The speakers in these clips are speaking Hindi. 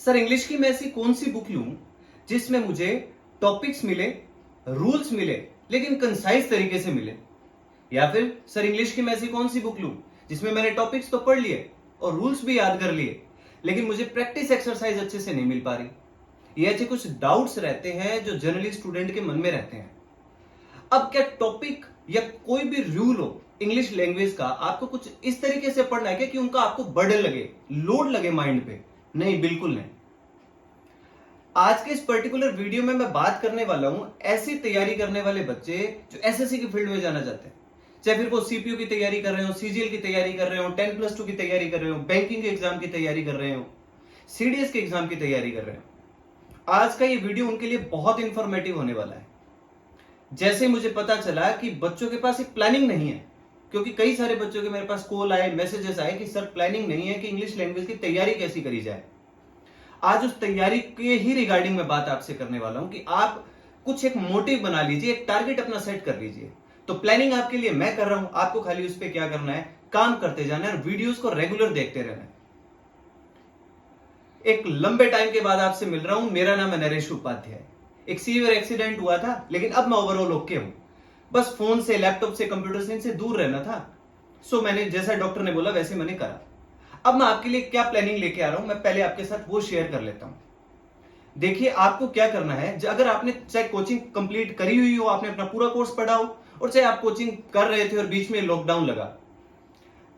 सर इंग्लिश की मैं ऐसी कौन सी बुक लूं जिसमें मुझे टॉपिक्स मिले, रूल्स मिले, लेकिन कंसाइज तरीके से मिले। या फिर सर इंग्लिश की मैं ऐसी कौन सी बुक लूं जिसमें मैंने टॉपिक्स तो पढ़ लिए और रूल्स भी याद कर लिए, लेकिन मुझे प्रैक्टिस एक्सरसाइज अच्छे से नहीं मिल पा रही। ये ऐसे कुछ डाउट्स रहते हैं जो जनरली स्टूडेंट के मन में रहते हैं। अब क्या टॉपिक या कोई भी रूल हो इंग्लिश लैंग्वेज का, आपको कुछ इस तरीके से पढ़ना है कि उनका आपको बर्डन लगे, लोड लगे माइंड पे? नहीं, बिल्कुल नहीं। आज के इस पर्टिकुलर वीडियो में मैं बात करने वाला हूं ऐसी तैयारी करने वाले बच्चे जो एसएससी की फील्ड में जाना चाहते हैं, चाहे फिर वो सीपीयू की तैयारी कर रहे हो, सीजीएल की तैयारी कर रहे हो, 10+2 की तैयारी कर रहे हो, बैंकिंग के एग्जाम की तैयारी कर रहे हो, सीडीएस के एग्जाम की तैयारी कर रहे हो। आज का ये वीडियो उनके लिए बहुत इंफॉर्मेटिव होने वाला है। जैसे मुझे पता चला कि बच्चों के पास एक प्लानिंग नहीं है, क्योंकि कई सारे बच्चों के मेरे पास कॉल आए, मैसेजेस आए कि सर प्लानिंग नहीं है कि इंग्लिश लैंग्वेज की तैयारी कैसी करी जाए। आज उस तैयारी के ही रिगार्डिंग में बात आपसे करने वाला हूं कि आप कुछ एक मोटिव बना लीजिए, एक टारगेट अपना सेट कर लीजिए। तो प्लानिंग आपके लिए मैं कर रहा हूं, आपको खाली उस पर क्या करना है, काम करते जाना है और वीडियोस को रेगुलर देखते रहना है। एक लंबे टाइम के बाद आपसे मिल रहा हूं। मेरा नाम है नरेश उपाध्याय। एक सीवियर एक्सीडेंट हुआ था, लेकिन अब मैं ओवरऑल ओके हूं। बस फोन से, लैपटॉप से, कंप्यूटर से इनसे दूर रहना था। सो मैंने जैसा डॉक्टर ने बोला वैसे मैंने करा। अब मैं आपके लिए क्या प्लानिंग लेके आ रहा हूं, मैं पहले आपके साथ वो शेयर कर लेता हूं। देखिए, आपको क्या करना है, अगर आपने चाहे कोचिंग कंप्लीट करी हुई हो, आपने अपना पूरा कोर्स पढ़ा हो, और चाहे आप कोचिंग कर रहे थे और बीच में लॉकडाउन लगा,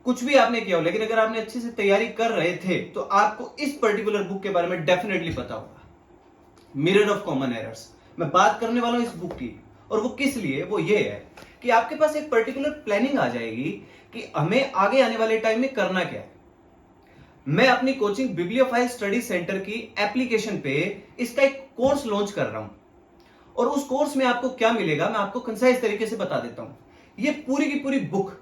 कुछ भी आपने किया हो, लेकिन अगर आपने अच्छे से तैयारी कर रहे थे तो आपको इस पर्टिकुलर बुक के बारे में डेफिनेटली पता होगा। मिरर ऑफ कॉमन एरर्स, मैं बात करने वाला हूं इस बुक की। और वो किस लिए? वो ये है कि आपके पास एक पर्टिकुलर प्लानिंग आ जाएगी कि हमें आगे आने वाले टाइम में करना क्या है। मैं अपनी कोचिंग बिब्लियोफाइल स्टडी सेंटर की एप्लीकेशन पे इसका एक कोर्स लॉन्च कर रहा हूं, और उस कोर्स में आपको क्या मिलेगा मैं आपको कंसाइज तरीके से बता देता हूं। ये पूरी की पूरी बुक,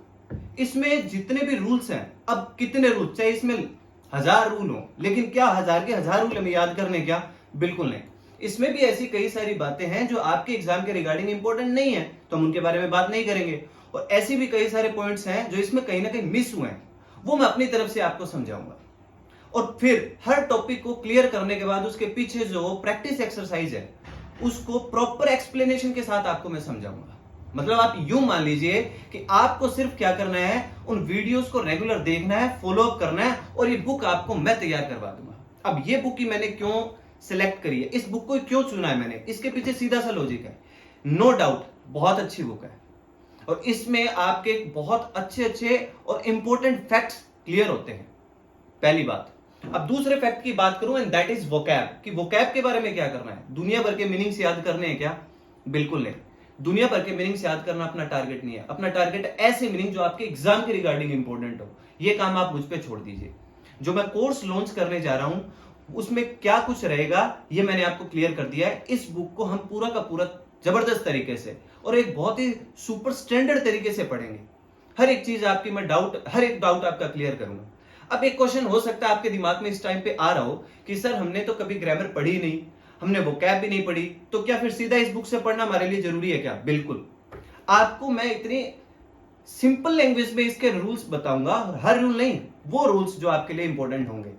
इसमें जितने भी रूल्स हैं, अब कितने रूल, चाहे इसमें 1000 रूल हो, लेकिन क्या 1000 के 1000 रूल हमें याद करने? क्या, बिल्कुल नहीं। इसमें भी ऐसी कई सारी बातें हैं जो आपके एग्जाम के रिगार्डिंग इंपॉर्टेंट नहीं है, तो हम उनके बारे में बात नहीं करेंगे। और ऐसी भी कई सारे पॉइंट्स हैं जो इसमें कहीं ना कहीं मिस हुए हैं, वो मैं अपनी तरफ से आपको समझाऊंगा। और फिर हर टॉपिक को क्लियर करने के बाद उसके पीछे जो प्रैक्टिस एक्सरसाइज है उसको प्रॉपर एक्सप्लेनेशन के साथ आपको मैं समझाऊंगा। मतलब आप यूं मान लीजिए कि आपको सिर्फ क्या करना है, उन वीडियोस को रेगुलर देखना है, फॉलो अप करना है, और ये बुक आपको मैं तैयार करवा दूंगा। अब ये बुक ही मैंने क्यों सिलेक्ट करी है, इस बुक को क्यों चुना है मैंने, इसके पीछे सीधा सा लॉजिक है। नो डाउट बहुत अच्छी बुक है, और इसमें आपके बहुत अच्छे अच्छे और इंपॉर्टेंट फैक्ट्स क्लियर होते हैं, पहली बात। अब दूसरे फैक्ट की बात करूं, एंड दैट इज वोकैब, कि वोकैब के बारे में क्या करना है। दुनिया भर के मीनिंग्स याद करने हैं क्या? बिल्कुल नहीं। दुनिया भर के मीनिंग्स याद करना अपना टारगेट नहीं है। अपना टारगेट ऐसे मीनिंग जो आपके एग्जाम के रिगार्डिंग इंपॉर्टेंट हो। ये काम आप मुझ पे छोड़ दीजिए। जो मैं कोर्स लॉन्च करने जा रहा हूं उसमें क्या कुछ रहेगा ये मैंने आपको क्लियर कर दिया है। इस बुक को हम पूरा का पूरा जबरदस्त तरीके से और एक बहुत ही सुपर स्टैंडर्ड तरीके से पढ़ेंगे। हर एक चीज आपकी मैं हर एक डाउट आपका क्लियर करूंगा। अब एक क्वेश्चन हो सकता है आपके दिमाग में इस टाइम पे आ रहा हो कि सर हमने तो कभी ग्रामर पढ़ी नहीं, हमने वोकैब भी नहीं पढ़ी, तो क्या फिर सीधा इस बुक से पढ़ना हमारे लिए जरूरी है क्या? बिल्कुल। आपको मैं इतनी सिंपल लैंग्वेज में इसके रूल्स बताऊंगा, और हर रूल नहीं, वो रूल्स जो आपके लिए इंपॉर्टेंट होंगे।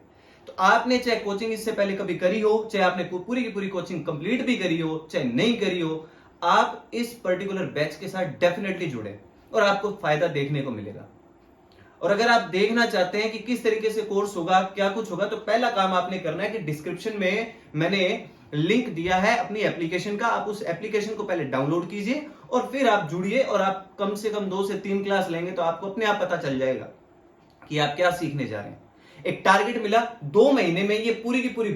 तो आपने चाहे कोचिंग इससे पहले कभी करी हो, चाहे आपने पूरी की पूरी कोचिंग कंप्लीट भी करी हो, चाहे नहीं करी हो, आप इस पर्टिकुलर बैच के साथ डेफिनेटली जुड़े और आपको फायदा देखने को मिलेगा। और अगर आप देखना चाहते हैं कि किस तरीके से कोर्स होगा, क्या कुछ होगा, तो पहला काम आपने करना है कि डिस्क्रिप्शन में मैंने लिंक दिया है अपनी एप्लीकेशन का। आप उस एप्लीकेशन को पहले डाउनलोड कीजिए और फिर आप जुड़िए, और आप कम से कम 2 से 3 क्लास लेंगे तो आपको अपने आप पता चल जाएगा कि आप क्या सीखने जा रहे हैं। एक टारगेट मिला 2 महीने में ये पूरी की पूरी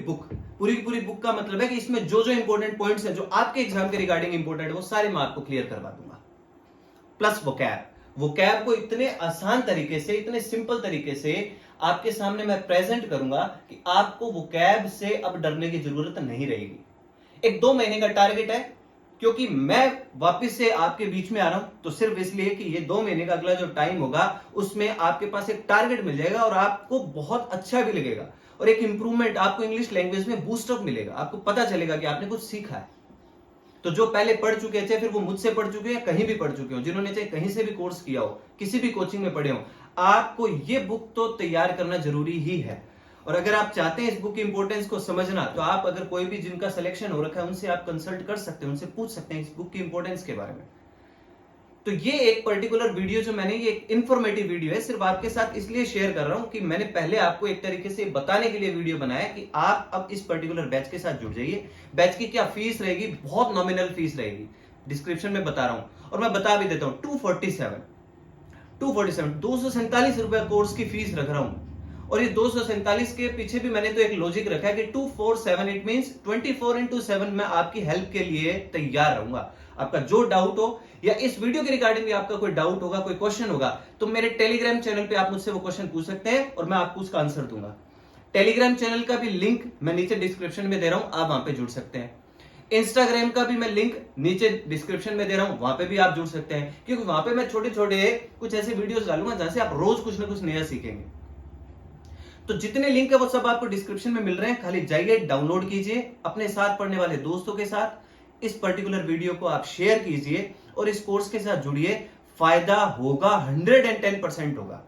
बुक का मतलब है कि इसमें जो जो इंपॉर्टेंट पॉइंट्स हैं, जो आपके एग्जाम के रिगार्डिंग इंपॉर्टेंट है, वो सारे मैं आपको क्लियर करवा दूंगा। प्लस वोकैब को इतने आसान तरीके से, इतने सिंपल तरीके से आपके सामने मैं प्रेजेंट करूंगा कि आपको वोकैब से अब डरने की जरूरत नहीं रहेगी। एक 2 महीने का टारगेट है, क्योंकि मैं वापस से आपके बीच में आ रहा हूं तो सिर्फ इसलिए कि ये 2 महीने का अगला जो टाइम होगा उसमें आपके पास एक टारगेट मिल जाएगा और आपको बहुत अच्छा भी लगेगा, और एक इंप्रूवमेंट आपको इंग्लिश लैंग्वेज में बूस्टअप मिलेगा। आपको पता चलेगा कि आपने कुछ सीखा है। तो जो पहले पढ़ चुके हैं, चाहे फिर वो मुझसे पढ़ चुके हैं, कहीं भी पढ़ चुके हो, जिन्होंने चाहे कहीं से भी कोर्स किया हो, किसी भी कोचिंग में पढ़े हो, आपको ये बुक तो तैयार करना जरूरी ही है। और अगर आप चाहते हैं इस बुक की इंपॉर्टेंस को समझना, तो आप अगर कोई भी जिनका सिलेक्शन हो रखा है उनसे आप कंसल्ट कर सकते हैं, उनसे पूछ सकते हैं इस बुक की इंपॉर्टेंस के बारे में। तो ये एक पर्टिकुलर वीडियो जो मैंने, ये एक इंफॉर्मेटिव वीडियो है, सिर्फ आपके साथ इसलिए शेयर कर रहा हूं कि मैंने पहले आपको एक तरीके से बताने के लिए वीडियो बनाया कि आप अब इस पर्टिकुलर बैच के साथ जुड़ जाइए। बैच की क्या फीस रहेगी, बहुत नॉमिनल फीस रहेगी, डिस्क्रिप्शन में बता रहा हूं और मैं बता भी देता हूं। 247 रुपया कोर्स की फीस रख रहा हूं। और ये 247 के पीछे भी मैंने तो एक लॉजिक रखा है कि 247 इट मींस 24/7 मैं आपकी हेल्प के लिए तैयार रहूंगा। आपका जो डाउट हो या इस वीडियो के रिगार्डिंग भी आपका कोई डाउट होगा, कोई क्वेश्चन होगा, तो मेरे टेलीग्राम चैनल पे आप मुझसे वो क्वेश्चन पूछ सकते हैं और मैं आपको उसका आंसर दूंगा। टेलीग्राम चैनल का भी लिंक मैं नीचे डिस्क्रिप्शन में दे रहा हूं, आप वहां पे जुड़ सकते हैं। इंस्टाग्राम का भी मैं लिंक नीचे डिस्क्रिप्शन में दे रहा हूं, वहां पे भी आप जुड़ सकते हैं, क्योंकि वहां पे मैं छोटे छोटे कुछ ऐसे वीडियोस डालूंगा जहां से आप रोज कुछ ना कुछ नया सीखेंगे। तो जितने लिंक है वो सब आपको डिस्क्रिप्शन में मिल रहे हैं, खाली जाइए डाउनलोड कीजिए, अपने साथ पढ़ने वाले दोस्तों के साथ इस पर्टिकुलर वीडियो को आप शेयर कीजिए और इस कोर्स के साथ जुड़िए। फायदा होगा, 110% होगा।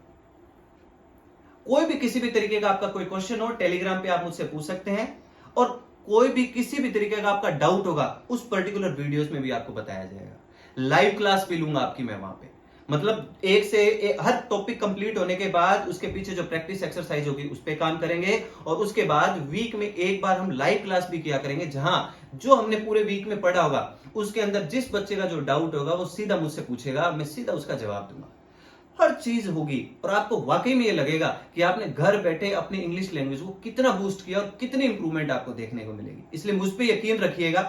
कोई भी किसी भी तरीके का आपका कोई क्वेश्चन हो, टेलीग्राम पे आप मुझसे पूछ सकते हैं, और कोई भी किसी भी तरीके का आपका डाउट होगा उस पर्टिकुलर वीडियोस में भी आपको बताया जाएगा। लाइव क्लास भी लूंगा आपकी मैं वहां पे, मतलब हर टॉपिक कंप्लीट होने के बाद उसके पीछे जो प्रैक्टिस एक्सरसाइज होगी उस पे काम करेंगे, और उसके बाद वीक में एक बार हम लाइव क्लास भी किया करेंगे, जहां जो हमने पूरे वीक में पढ़ा होगा उसके अंदर जिस बच्चे का जो डाउट होगा वो सीधा मुझसे पूछेगा, मैं सीधा उसका जवाब दूंगा। हर चीज होगी और आपको वाकई में ये लगेगा कि आपने घर बैठे अपनी इंग्लिश लैंग्वेज को कितना बूस्ट किया और कितनी इंप्रूवमेंट आपको देखने को मिलेगी। इसलिए मुझ पे यकीन रखिएगा,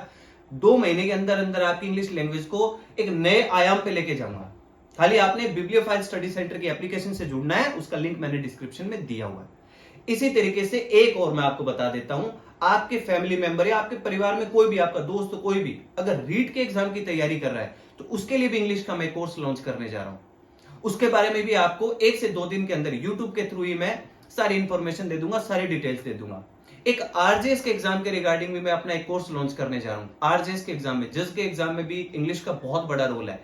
2 महीने के अंदर अंदर आपकी इंग्लिश लैंग्वेज को एक नए आयाम पे लेके जाऊंगा। खाली आपने बिब्लियोफाइल स्टडी सेंटर की एप्लीकेशन से जुड़ना है, उसका लिंक मैंने डिस्क्रिप्शन में दिया हुआ है। इसी तरीके से एक और मैं आपको बता देता हूं, आपके फैमिली मेंबर या आपके परिवार में कोई भी, आपका दोस्त कोई भी अगर रीट के एग्जाम की तैयारी कर रहा है, तो उसके लिए भी इंग्लिश का मैं कोर्स लॉन्च करने जा रहा हूं। उसके बारे में भी आपको 1 से 2 दिन के अंदर यूट्यूब के थ्रू ही मैं सारी इंफॉर्मेशन दे दूंगा, सारी डिटेल्स दे दूंगा। एक आरजेएस के एग्जाम के रिगार्डिंग भी मैं अपना एक कोर्स लॉन्च करने जा रहा हूं। आरजेएस के एग्जाम में, जज के एग्जाम में भी इंग्लिश का बहुत बड़ा रोल है,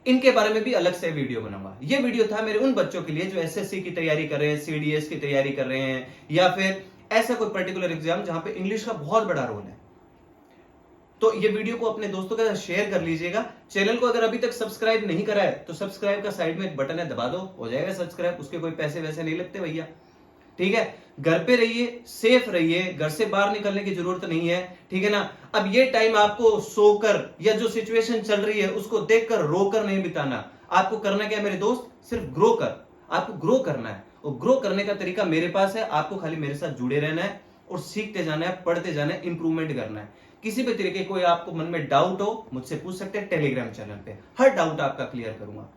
इनके बारे में भी अलग से वीडियो बनाऊंगा। ये वीडियो था मेरे उन बच्चों के लिए जो एसएससी की तैयारी कर रहे हैं, सीडीएस की तैयारी कर रहे हैं, या फिर ऐसा कोई पर्टिकुलर एग्जाम जहां पे इंग्लिश का बहुत बड़ा रोल है। तो ये वीडियो को अपने दोस्तों के साथ शेयर कर लीजिएगा। चैनल को अगर अभी तक सब्सक्राइब नहीं करा है तो सब्सक्राइब का साइड में एक बटन है, दबा दो, हो जाएगा सब्सक्राइब। उसके कोई पैसे वैसे नहीं लगते भैया, ठीक है। घर पे रहिए, सेफ रहिए, घर से बाहर निकलने की जरूरत नहीं है, ठीक है ना। अब ये टाइम आपको सोकर या जो सिचुएशन चल रही है उसको देखकर रोकर नहीं बिताना। आपको करना क्या है मेरे दोस्त, सिर्फ ग्रो कर, आपको ग्रो करना है, और ग्रो करने का तरीका मेरे पास है। आपको खाली मेरे साथ जुड़े रहना है और सीखते जाना है, पढ़ते जाना है, इंप्रूवमेंट करना है। किसी भी तरीके कोई आपको मन में डाउट हो मुझसे पूछ सकते हैं टेलीग्राम चैनल पे, हर डाउट आपका क्लियर करूंगा,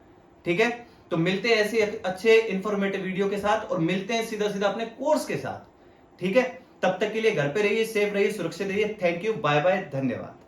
ठीक है। तो मिलते हैं ऐसे अच्छे इंफॉर्मेटिव वीडियो के साथ, और मिलते हैं सीधा सीधा अपने कोर्स के साथ, ठीक है। तब तक के लिए घर पे रहिए, सेफ रहिए, सुरक्षित रहिए। थैंक यू, बाय बाय, धन्यवाद।